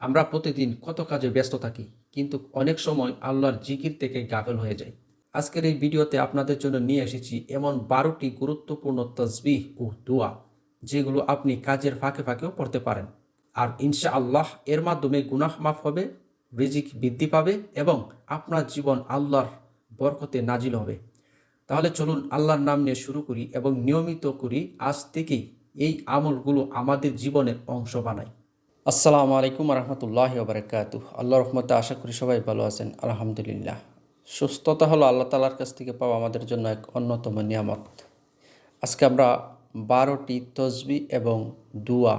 আমরা প্রতিদিন কত কাজে ব্যস্ত থাকি, কিন্তু অনেক সময় আল্লাহর জিকির থেকে গাফেল হয়ে যাই। আজকের এই ভিডিওতে আপনাদের জন্য নিয়ে এসেছি এমন 12টি গুরুত্বপূর্ণ তসবিহ ও দোয়া, যেগুলো আপনি কাজের ফাঁকে ফাঁকেও পড়তে পারেন। আর ইনশাআল্লাহ এর মাধ্যমে গুনাহ মাফ হবে, রিজিক বৃদ্ধি পাবে এবং আপনার জীবন আল্লাহর বরকতে নাজিল হবে। তাহলে চলুন আল্লাহর নাম নিয়ে শুরু করি এবং নিয়মিত করি, আজ থেকেই এই আমলগুলো আমাদের জীবনের অংশ বানাই। আসসালামু আলাইকুম রহমতুল্লাহ বারকাতু। আল্লাহ রহমতে আশা করি সবাই ভালো আছেন, আলহামদুলিল্লাহ। সুস্থতা হলো আল্লাহ তালার কাছ থেকে পাওয়া আমাদের জন্য এক অন্যতম নিয়ামত। আজকে আমরা 12টি তসবি এবং দুয়া,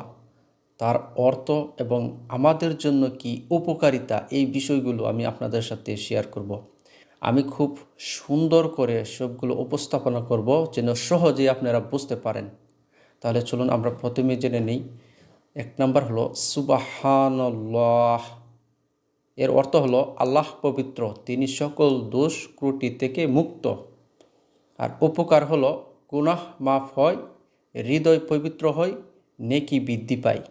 তার অর্থ এবং আমাদের জন্য কি উপকারিতা, এই বিষয়গুলো আমি আপনাদের সাথে শেয়ার করব। আমি খুব সুন্দর করে সবগুলো উপস্থাপনা করব যেন সহজেই আপনারা বুঝতে পারেন। তাহলে চলুন আমরা প্রথমে জেনে নিই। এক নম্বর হলো সুবহানাল্লাহ। এর অর্থ হলো আল্লাহ পবিত্র, তিনি সকল দোষ ত্রুটি থেকে মুক্ত। আর উপকার হলো গুনাহ মাফ হয়, হৃদয় পবিত্র হয়, নেকি বৃদ্ধি পায়।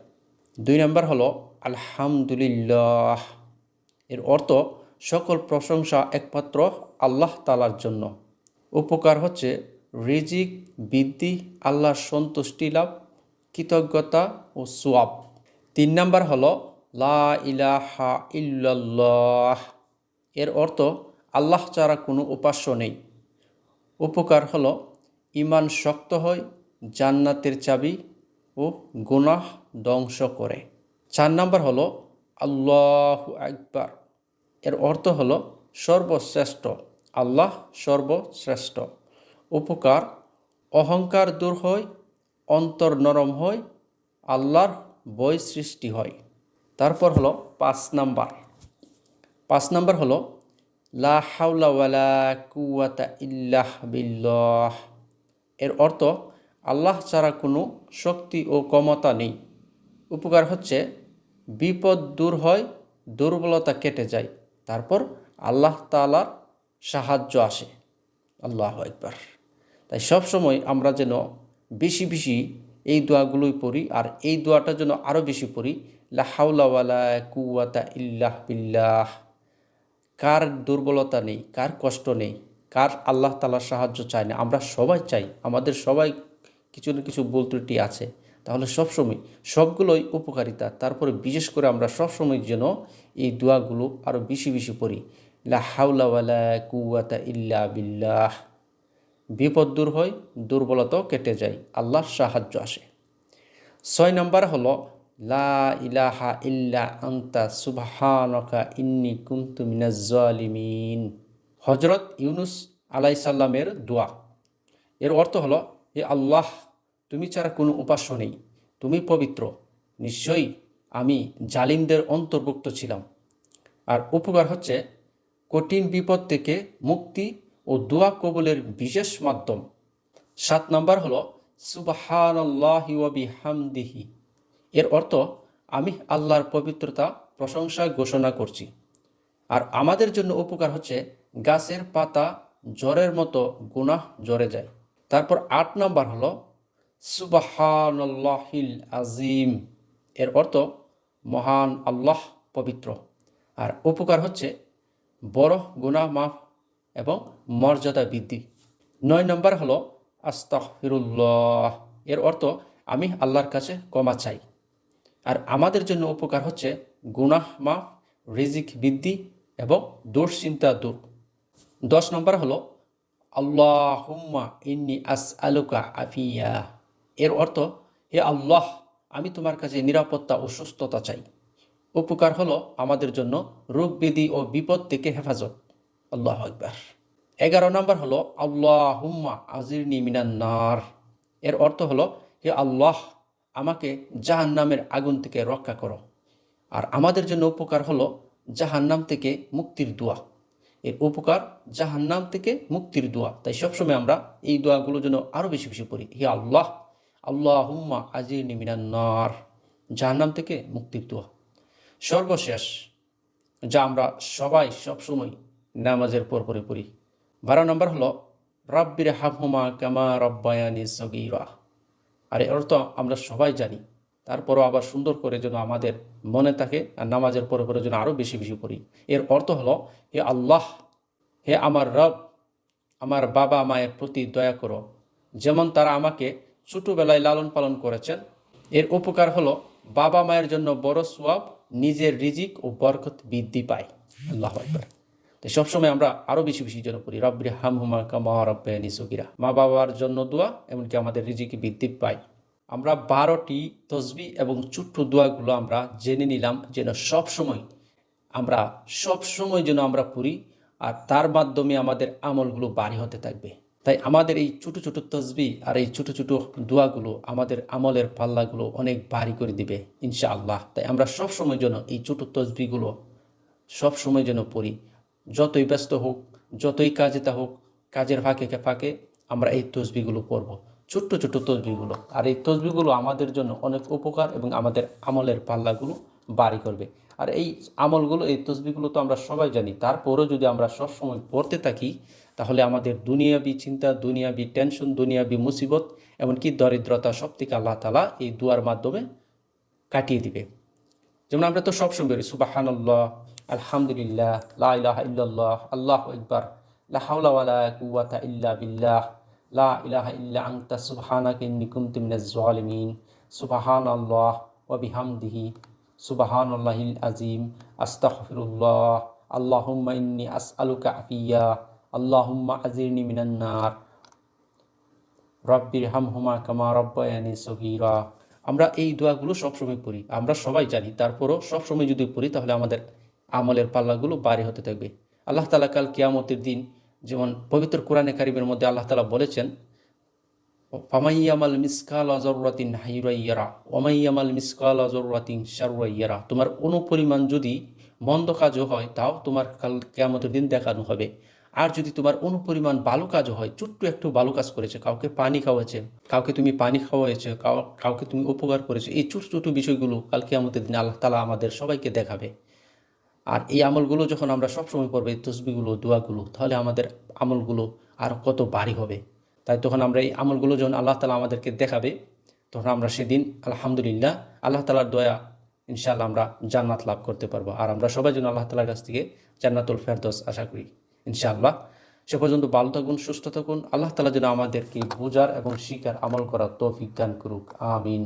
2 নম্বর হলো আলহামদুলিল্লাহ। এর অর্থ সকল প্রশংসা একমাত্র আল্লাহ তাআলার জন্য। উপকার হচ্ছে রিজিক বৃদ্ধি, আল্লাহর সন্তুষ্টি লাভ, কৃতজ্ঞতা ও সোয়াব। 3 নম্বর হলো লা ইলাহা ইল্লাল্লাহ। এর অর্থ আল্লাহ ছাড়া কোনো উপাস্য নেই। উপকার হলো ঈমান শক্ত হয়, জান্নাতের চাবি ও গুনাহ ধ্বংস করে। 4 নম্বর হলো আল্লাহু আকবার। এর অর্থ হলো সর্বশ্রেষ্ঠ, আল্লাহ সর্বশ্রেষ্ঠ। উপকার অহংকার দূর হয়, অন্তর নরম হয়, আল্লাহর ভয় সৃষ্টি হয়। তারপর হলো 5 নাম্বার হলো লা হাওলা ওয়ালা কুওয়াতা ইল্লা বিল্লাহ। এর অর্থ আল্লাহ ছাড়া কোনো শক্তি ও ক্ষমতা নেই। উপকার হচ্ছে বিপদ দূর হয়, দুর্বলতা কেটে যায়, তারপর আল্লাহ তাআলার সাহায্য আসে। আল্লাহু আকবার। তাই সবসময় আমরা যেন বেশি বেশি এই দোয়াগুলোই পড়ি, আর এই দোয়াটা যেন আরও বেশি পড়ি। লা হাওলা ওয়ালা কুওয়াতা ইল্লা বিল্লাহ। কার দুর্বলতা নেই, কার কষ্ট নেই, কার আল্লাহ তাআলার সাহায্য চায় না? আমরা সবাই চাই, আমাদের সবাই কিছু না কিছু ভুল ত্রুটি আছে। তাহলে সবসময় সবগুলোই উপকারিতা, তারপরে বিশেষ করে আমরা সবসময় যেন এই দোয়াগুলো আরও বেশি বেশি পড়ি। লা হাওলা ওয়ালা কুওয়াতা ইল্লা বিল্লাহ। বিপদ দূর হয়, দুর্বলতাও কেটে যায়, আল্লাহর সাহায্য আসে। 6 নম্বর হলো লা ইলাহা ইল্লা আনতা সুবহানাকা ইন্নী কুনতু মিনাজ জালিমিন। হযরত ইউনুস আলাইহিস সালামের দোয়া। এর অর্থ হলো হে আল্লাহ, তুমি ছাড়া কোনো উপাস্য নেই, তুমি পবিত্র, নিশ্চয়ই আমি জালিমদের অন্তর্ভুক্ত ছিলাম। আর উপকার হচ্ছে কঠিন বিপদ থেকে মুক্তি ও দোয়া কবুলের বিশেষ মাধ্যম। 7 নম্বর হলো সুবহানাল্লাহি ওয়া বিহামদিহি। এর অর্থ আমি আল্লাহর পবিত্রতা প্রশংসা ঘোষণা করছি। আর আমাদের জন্য উপকার হচ্ছে গাছের পাতা ঝড়ের মতো গুনাহ ঝরে যায়। তারপর 8 নম্বর হলো সুবহানাল্লাহিল আজিম। এর অর্থ মহান আল্লাহ পবিত্র। আর উপকার হচ্ছে বড় গুনাহ মাফ এবং মর্যাদা বৃদ্ধি। 9 নম্বর হলো আস্তাগফিরুল্লাহ। এর অর্থ আমি আল্লাহর কাছে ক্ষমা চাই। আর আমাদের জন্য উপকার হচ্ছে গুনাহ মাফ, রিজিক বৃদ্ধি এবং দুশ্চিন্তা দূর। 10 নম্বর হলো আল্লাহুম্মা ইন্নী আসআলুকা আফিয়া। এর অর্থ হে আল্লাহ, আমি তোমার কাছে নিরাপত্তা ও সুস্থতা চাই। উপকার হলো আমাদের জন্য রোগ ব্যাধি ও বিপদ থেকে হেফাজত। আল্লাহু আকবার। 11 নম্বর হলো আল্লাহুম্মা আজিরনি মিনান নার। এর অর্থ হলো হে আল্লাহ, আমাকে জাহান্নামের আগুন থেকে রক্ষা করো। আর আমাদের জন্য উপকার হলো জাহান্নাম থেকে মুক্তির দোয়া। এর উপকার জাহান্নাম থেকে মুক্তির দোয়া। তাই সবসময় আমরা এই দোয়াগুলো যেন আরও বেশি বেশি পড়ি। হে আল্লাহ, আল্লাহুম্মা আজিরনি মিনান নার, জাহান্নাম থেকে মুক্তির দোয়া। সর্বশেষ, যা আমরা সবাই সবসময় নামাজের পর পরে পড়ি, 12 নম্বর হলো রাব্বির হামহুমা কামা রাব্বায়ানি সগীরা। আর এর অর্থ আমরা সবাই জানি, তারপরও আবার সুন্দর করে যেন আমাদের মনে থাকে, আর নামাজের পরে পরে যেন আরও বেশি বেশি পড়ি। এর অর্থ হলো, হে আল্লাহ, হে আমার রব, আমার বাবা মায়ের প্রতি দয়া করো, যেমন তারা আমাকে ছোটোবেলায় লালন পালন করেছেন। এর উপকার হলো বাবা মায়ের জন্য বড় সোয়াব, নিজের রিজিক ও বরকত বৃদ্ধি পায়। আল্লাহু আকবার। তো সবসময় আমরা আরও বেশি বেশি যেন করি, রব্বির হামহুমা কামা রাব্বায়ানি সগীরা। মা বাবার জন্য দোয়া, এমনকি আমাদের রিজিক বৃদ্ধি পায়। আমরা 12টি তসবিহ এবং ছোট্ট দোয়াগুলো আমরা জেনে নিলাম, যেন সব সময় যেন আমরা পড়ি, আর তার মাধ্যমে আমাদের আমলগুলো বাড়ি হতে থাকবে। তাই আমাদের এই ছোট ছোট তসবিহ আর এই ছোট ছোট দোয়াগুলো আমাদের আমলের পাল্লাগুলো অনেক ভারী করে দিবে ইনশাআল্লাহ। তাই আমরা সবসময় যেন এই ছোট তসবিহগুলো সবসময় যেন পড়ি। যতই ব্যস্ত হোক, যতই কাজে হোক, কাজের ফাঁকে ফাঁকে আমরা এই তসবিহগুলো পড়ব, ছোট্ট ছোট্ট তসবিহগুলো। আর এই তসবিহগুলো আমাদের জন্য অনেক উপকার এবং আমাদের আমলের পাল্লাগুলো বাড়ি করবে। আর এই আমলগুলো, এই তসবিহগুলো তো আমরা সবাই জানি, তারপরেও যদি আমরা সবসময় পড়তে থাকি, তাহলে আমাদের দুনিয়াবি চিন্তা, দুনিয়াবি টেনশন, দুনিয়াবি মুসিবত, এমনকি দরিদ্রতা, সব থেকে আল্লাহ তাআলা এই দুয়ার মাধ্যমে কাটিয়ে দিবে। যেমন আমরা তো সবসময় বলি সুবহানাল্লাহ, আলহামদুলিল্লাহ, লা ইলাহা ইল্লাল্লাহ, আল্লাহু আকবার, লা হাওলা ওয়ালা কুওয়াতা ইল্লা বিল্লাহ, লা ইলাহা ইল্লা আনতা সুবহানাকা ইন্নী কুনতু মিনাজ জালিমিন, সুবহানাল্লাহ ওয়া বিহামদিহি, সুবহানাল্লাহিল আযীম, আস্তাগফিরুল্লাহ, আল্লাহুম্মা ইন্নী আসআলুকা আফিয়া, আল্লাহুম্মা আজিরনি মিনান নার, রব্বির হামহুমা কামা রব্বায়ানি সগীরা। আমরা এই দোয়াগুলো সবসময় পড়ি, আমরা সবাই জানি, তারপরও সবসময় যদি পড়ি তাহলে আমাদের আমলের পাল্লাগুলো ভারী হতে থাকবে। আল্লাহ তাআলা কাল কিয়ামতের দিন, যেমন পবিত্র কোরআনে কারিমের মধ্যে আল্লাহ তাআলা বলেছেন, ফামাইয়ামাল মিসকালা যররাতিন খাইরান ইয়ারা ওয়া মাইয়ামাল মিসকালা যররাতিন শাররান ইয়ারা। তোমার অনুপরিমাণ যদি মন্দ কাজও হয়, তাও তোমার কাল কিয়ামতের দিন দেখানো হবে। আর যদি তোমার অনুপরিমাণ ভালো কাজও হয়, ছোট্ট একটু ভালো কাজ করেছে, কাউকে পানি খাওয়াছে, কাউকে তুমি পানি খাওয়াইছো, কাউকে তুমি উপকার করেছো, এই ছোট ছোট বিষয়গুলো কাল কিয়ামতের দিন আল্লাহ তাআলা আমাদের সবাইকে দেখাবে। আর এই আমলগুলো যখন আমরা সবসময় পড়বো, এই তসবিহগুলো, দোয়াগুলো, তাহলে আমাদের আমলগুলো আর কত ভারী হবে। তাই তখন আমরা এই আমলগুলো যখন আল্লাহ তাআলা আমাদেরকে দেখাবে, তখন আমরা সেদিন আলহামদুলিল্লাহ, আল্লাহ তাআলার দয়া, ইনশাআল্লাহ আমরা জান্নাত লাভ করতে পারবো। আর আমরা সবাই যেন আল্লাহ তাআলার কাছ থেকে জান্নাতুল ফেরদৌস আশা করি ইনশাআল্লাহ। সে পর্যন্ত ভালো থাকুন, সুস্থ থাকুন। আল্লাহ তাআলা যেন আমাদেরকে বোঝার এবং শিকার, আমল করার তৌফিক দান করুক। আমিন।